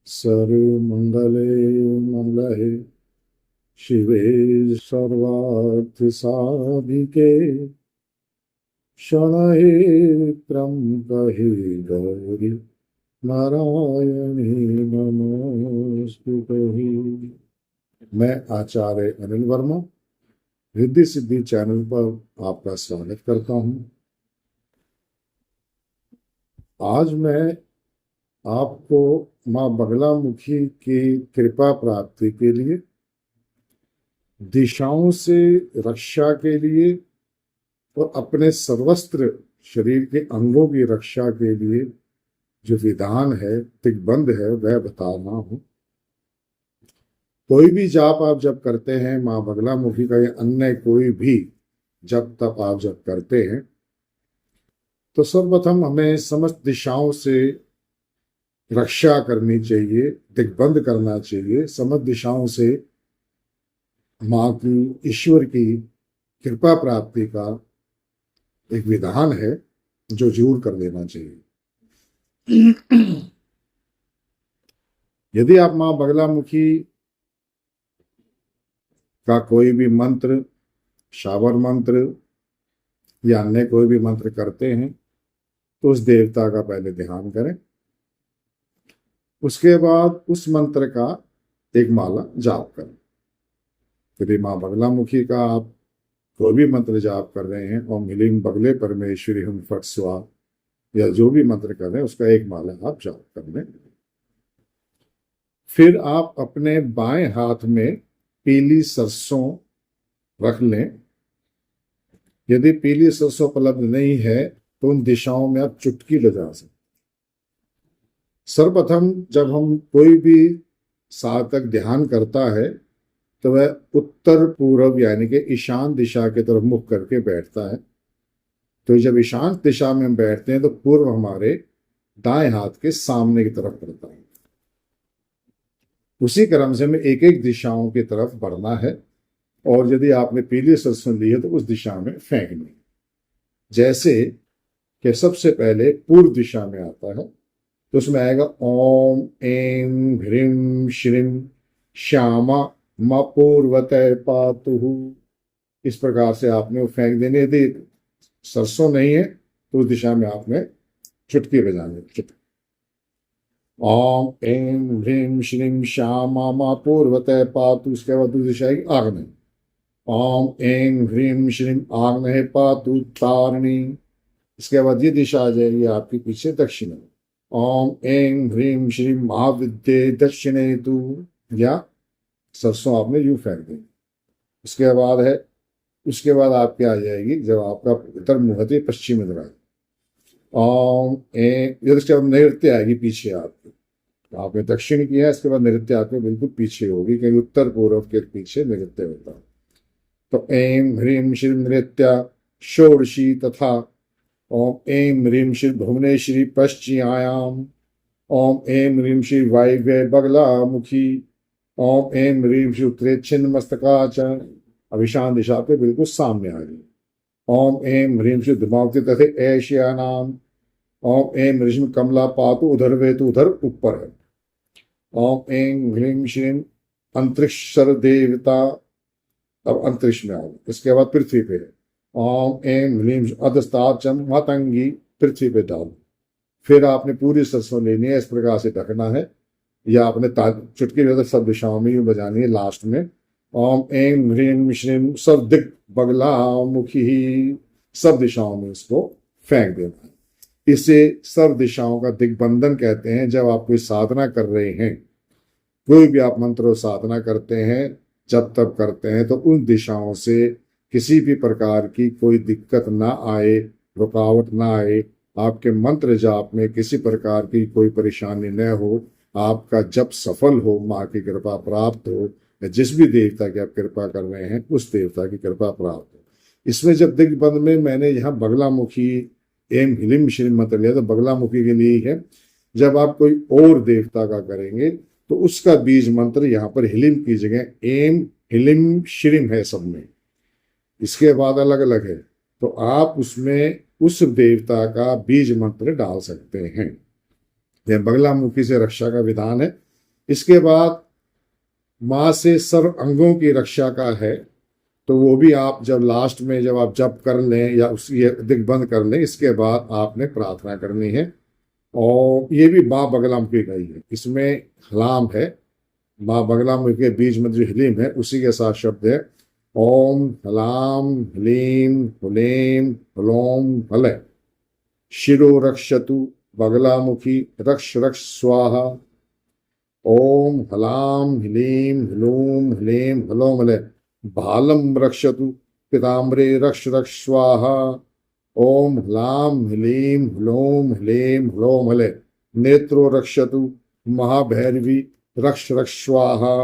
सर्वमंगले मंगले शिवे सर्वार्थसाधिके शरणे त्र्यंबके गौरी नारायणी नमोस्तुते। मैं आचार्य अनिल वर्मा रिद्धि सिद्धि चैनल पर आपका स्वागत करता हूं। आज मैं आपको माँ बगलामुखी की कृपा प्राप्ति के लिए, दिशाओं से रक्षा के लिए और अपने सर्वस्त्र शरीर के अंगों की रक्षा के लिए जो विधान है, दिग्बंध है, वह बता रहा हूं। कोई भी जाप आप जब करते हैं माँ बगलामुखी का या अन्य कोई भी जब तक आप जब करते हैं, तो सर्वप्रथम हमें समस्त दिशाओं से रक्षा करनी चाहिए, दिग्बंध करना चाहिए। समस्त दिशाओं से माँ की, ईश्वर की कृपा प्राप्ति का एक विधान है जो जरूर कर लेना चाहिए। यदि आप माँ बगलामुखी का कोई भी मंत्र, शावर मंत्र या अन्य कोई भी मंत्र करते हैं, तो उस देवता का पहले ध्यान करें। उसके बाद उस मंत्र का एक माला जाप करें। यदि माँ बगलामुखी का आप कोई भी मंत्र जाप कर रहे हैं, ओम ह्रीं बगले परमेश्वरी हम फट स्वाहा, या जो भी मंत्र कर रहे हैं उसका एक माला आप जाप कर लें। फिर आप अपने बाएं हाथ में पीली सरसों रख लें। यदि पीली सरसों उपलब्ध नहीं है तो उन दिशाओं में आप चुटकी लगा सकते। सर्वप्रथम जब हम कोई भी साधक ध्यान करता है तो वह उत्तर पूर्व यानी कि ईशान दिशा की तरफ मुख करके बैठता है। तो जब ईशान दिशा में हम बैठते हैं तो पूर्व हमारे दाएं हाथ के सामने की तरफ पड़ता है। उसी क्रम से हमें एक एक दिशाओं की तरफ बढ़ना है, और यदि आपने पीली सरसों ली है तो उस दिशा में फेंकनी है। जैसे कि सबसे पहले पूर्व दिशा में आता है तो उसमें आएगा ओम ऐं ह्रीं श्रीं श्यामा मा पूर्वतः पातु। इस प्रकार से आपने वो फेंक देने। यदि सरसों नहीं है तो उस दिशा में आपने चुटकी बजानी। ओम ऐं ह्रीं श्रीं श्यामा मा पूर्वतः पातु। उसके बाद दूसरी दिशा आएगी आग्नेय। ओम ऐं ह्रीं श्रीं आग्नेय पातु तारिणी। इसके बाद ये दिशा आ जाएगी आपके पीछे दक्षिण। ओम ऐं ह्रीं श्रीं महाविद्ये दक्षिणे तु, या सरसों आपने यूं फेंक देंगे। उसके बाद आपके आ जाएगी जब आपका उत्तर मुहूर्त पश्चिम में रहा। ओम ऐं, जब नैऋत्य आएगी पीछे आपकी, तो आपने दक्षिण किया है, इसके बाद नैऋत्य आपके बिल्कुल पीछे होगी, क्योंकि उत्तर पूर्व के पीछे नैऋत्य होता है। तो ऐं ह्रीं श्रीं नृत्य षोडशी तथा ओम ऐं ह्रीं श्री भुवनेश्वरी पश्चिमायाम। ओम ऐं ह्रीं श्री वायव्य बगलामुखी। ओम ऐं ह्रीं श्री उत्तरे छिन्न मस्तकाच। अब ईशान दिशा पे बिल्कुल सामने आ गई। ओम ऐं ह्रीं श्री धूमावती तथे ऐश्यानाम। ओम ऐं ह्रीं कमला पातु उधर वे, तो उधर ऊपर है। ओम ऐं ह्रीं श्रीं अंतरिक्षर देवता, अब अंतरिक्ष में आओ। इसके बाद पृथ्वी पे है। ओम ऐं ह्रीं अधस्ताचम मातंगी, पृथ्वी पे डालो। फिर आपने पूरी सरसों लेनी है, इस प्रकार से ढकना है, या आपने चुटकी में सब दिशाओं में यूं बजानी है लास्ट में। ओम ऐं ह्रीं श्रीं सब दिक बगलामुखी, सब दिशाओं में इसको फेंक देना है। इसे सब दिशाओं का दिग्बंधन कहते हैं। जब आप कोई साधना कर रहे हैं, कोई भी आप मंत्र साधना करते हैं, जब तब करते हैं, तो उन दिशाओं से किसी भी प्रकार की कोई दिक्कत ना आए, रुकावट ना आए, आपके मंत्र जाप में किसी प्रकार की कोई परेशानी न हो, आपका जप सफल हो, माँ की कृपा प्राप्त हो, या जिस भी देवता की आप कृपा कर रहे हैं उस देवता की कृपा प्राप्त हो। इसमें जब दिग्बंध में मैंने यहाँ बगलामुखी एम हिलिम श्रीम मंत्र लिया तो बगलामुखी के लिए ही है। जब आप कोई और देवता का करेंगे तो उसका बीज मंत्र यहाँ पर हिलिम की जगह एम हिलिम श्रीम है सब में, इसके बाद अलग अलग है, तो आप उसमें उस देवता का बीज मंत्र डाल सकते हैं। यह बगलामुखी से रक्षा का विधान है। इसके बाद माँ से सर्व अंगों की रक्षा का है, तो वो भी आप जब लास्ट में जब आप जप कर लें या उस ये दिग्बंध कर लें, इसके बाद आपने प्रार्थना करनी है। और ये भी माँ बगलामुखी का ही है, इसमें हलाम है, माँ बगलामुखी के बीज में जो हलीम है उसी के साथ शब्द है ओम हलाम हलीम हुलेम हलोम हलय शिरो रक्षतु बगलामुखी रक्ष रक्ष स्वाहा ओम हलाम ह्लीम ह्लूम ह्लीम हलोम हलय भालम रक्षतु पिताम्बरे रक्ष रक्ष स्वाहा ओम ह्लाम ह्लीम ह्लूम ह्लीम हलोम हलय नेत्रो रक्षतु महाभैरवी रक्ष रक्ष स्वाहा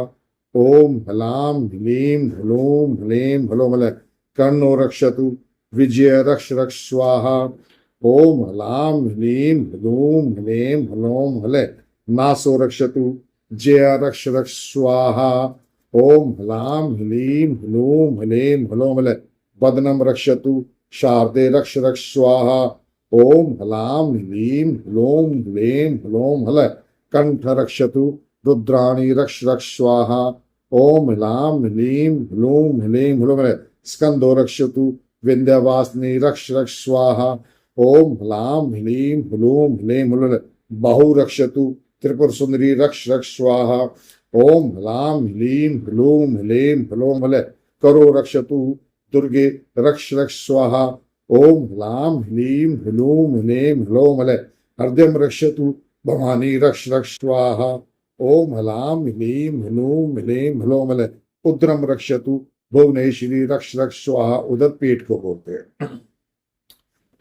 ओम ह्लाम ह्लीम ह्लूम ह्लीम हलोम हलय कर्णो रक्षतु विजय रक्ष रक्ष स्वाहा ओम ह्लाम ह्लीम ह्लूम ह्लीम हलोम हलय नासो रक्षतु जय रक्ष रक्ष स्वाहा ओम ह्लाम ह्लीम ह्लूम ह्लीम हलोम हलय बदनम रक्षतु शारदे रक्ष रक्ष स्वाहा ओम ह्लाम ह्लीम ह्लूम ह्लीम हलोम हलय कंठ रक्षतु रुद्राणी रक्ष रक्ष स्वाहा ओम ह्लाम ह्लीम ह्लूम ह्लीम हलोम हलय स्कंदो रक्षतु विंध्यवासिनी रक्ष रक्ष स्वाहा ओम ह्लाम ह्लीम ह्लूम ह्लीम हलोम हलय बहु रक्षतु त्रिपुर सुंदरी रक्ष रक्ष स्वाहा ओम ह्लाम ह्लीम ह्लूम ह्लीम हलोम हलय करो रक्षतु दुर्गे रक्ष रक्ष स्वाहा ओम ह्लाम ह्लीम ह्लूम ह्लीम हलोम हलय हृदयम रक्षतु भवानी रक्ष रक्ष स्वाहा ओम ह्लाम ह्लीम ह्लूम ह्लीम हलोम हलय उद्रम रक्षतु भुवनेश्वरी रक्ष रक्ष स्वाहा, उदर पेट को बोलते हैं।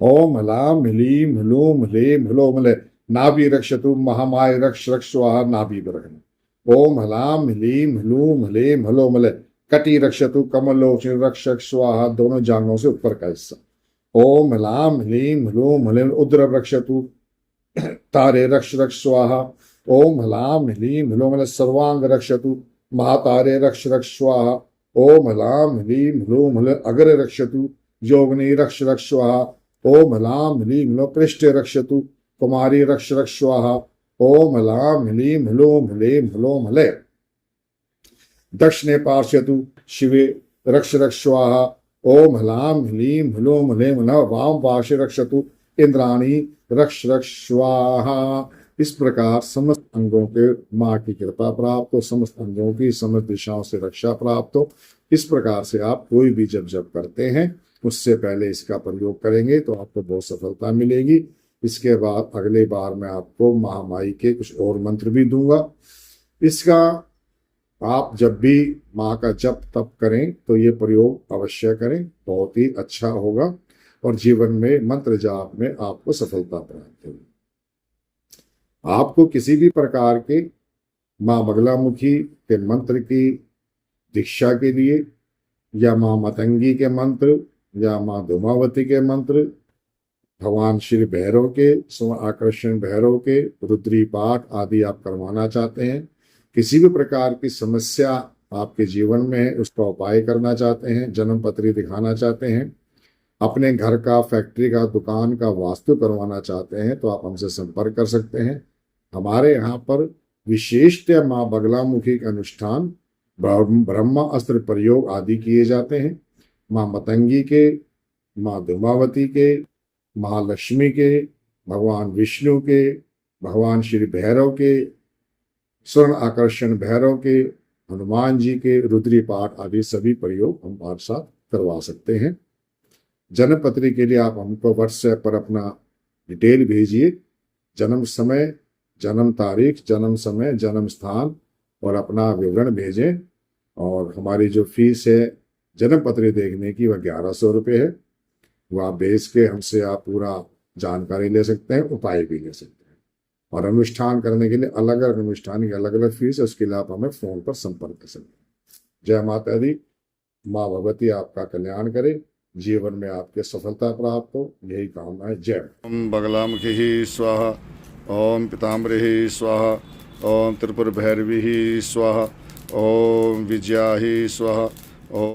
ओम ह्लाम ह्लीम ह्लूम ह्लीम हलोम हलय नाभि रक्षतु महामाय रक्ष रक्ष स्वाहा, नाभि पर रखना। ओम ह्लाम ह्लीम ह्लूम ह्लीम हलोम हलय कटी रक्षतु कमलोचन रक्ष रक्ष स्वाहा, दोनों जांघों से ऊपर का हिस्सा। ओम ह्लाम ह्लीम ह्लूम ह्लीम उद्र रक्षतु तारे रक्ष रक्ष स्वाहा। ओम ह्लाम ह्लीम ह्लूम हलय सर्वांग रक्षतु महातारे रक्ष रक्ष स्वाहा। ओम ह्लाम ह्लीम ह्लूम हलय अग्र रक्षतु योगिनी रक्ष रक्ष स्वाहा। ओम ह्लाम ह्लीम ह्लूम पृष्ठे रक्षतु कुमारी रक्ष रक्ष स्वाहा। ओम ह्लाम ह्लीम ह्लूम ह्लीम हलोम हलय दक्षिणे पार्श्वतु शिवे रक्ष रक्ष स्वाहा। ओम ह्लाम ह्लीम ह्लूम ह्लीम हलय वाम पार्श्वे रक्षतु इंद्राणी रक्ष रक्ष स्वाहा। इस प्रकार समस्त अंगों के माँ की कृपा प्राप्त हो, समस्त अंगों की समस्त दिशाओं से रक्षा प्राप्त हो। इस प्रकार से आप कोई भी जब जब करते हैं उससे पहले इसका प्रयोग करेंगे तो आपको बहुत सफलता मिलेगी। इसके बाद अगले बार मैं आपको महामाई के कुछ और मंत्र भी दूंगा। इसका आप जब भी माँ का जप तप करें तो ये प्रयोग अवश्य करें, बहुत ही अच्छा होगा और जीवन में मंत्र जाप में आपको सफलता प्राप्त होगी। आपको किसी भी प्रकार के माँ बगलामुखी के मंत्र की दीक्षा के लिए या माँ मतंगी के मंत्र या माँ धूमावती के मंत्र, भगवान श्री भैरव के आकर्षण भैरव के रुद्री पाठ आदि आप करवाना चाहते हैं, किसी भी प्रकार की समस्या आपके जीवन में है उसका उपाय करना चाहते हैं, जन्म पत्री दिखाना चाहते हैं, अपने घर का फैक्ट्री का दुकान का वास्तु करवाना चाहते हैं तो आप हमसे संपर्क कर सकते हैं। हमारे यहाँ पर विशेषतः माँ बगलामुखी के अनुष्ठान ब्रह्मा अस्त्र प्रयोग आदि किए जाते हैं। माँ मतंगी के, माँ धूमावती के, महालक्ष्मी के, भगवान विष्णु के, भगवान श्री भैरव के, स्वर्ण आकर्षण भैरव के, हनुमान जी के रुद्री पाठ आदि सभी प्रयोग हम हमारे साथ करवा सकते हैं। जन्म पत्री के लिए आप हमको व्हाट्सएप पर अपना डिटेल भेजिए, जन्म समय, जन्म तारीख, जन्म समय, जन्म स्थान और अपना विवरण भेजें। और हमारी जो फीस है जन्म पत्री देखने की वह 1100 रुपये है। वह आप भेज के हमसे आप पूरा जानकारी ले सकते हैं, उपाय भी ले सकते हैं। और अनुष्ठान करने के लिए अलग अलग अनुष्ठान की अलग अलग फीस है, उसके लिए आप हमें फ़ोन पर संपर्क कर सकते हैं। जय माता दी। माँ भगवती आपका कल्याण करे, जीवन में आपके सफलता प्राप्त हो, यही कामना है। जय। ओम बगलामुखी स्वाहा, ओम पीताम्बरी स्वाहा, ओम त्रिपुर भैरवी स्वाहा, ओम विजया स्वाहा, ओम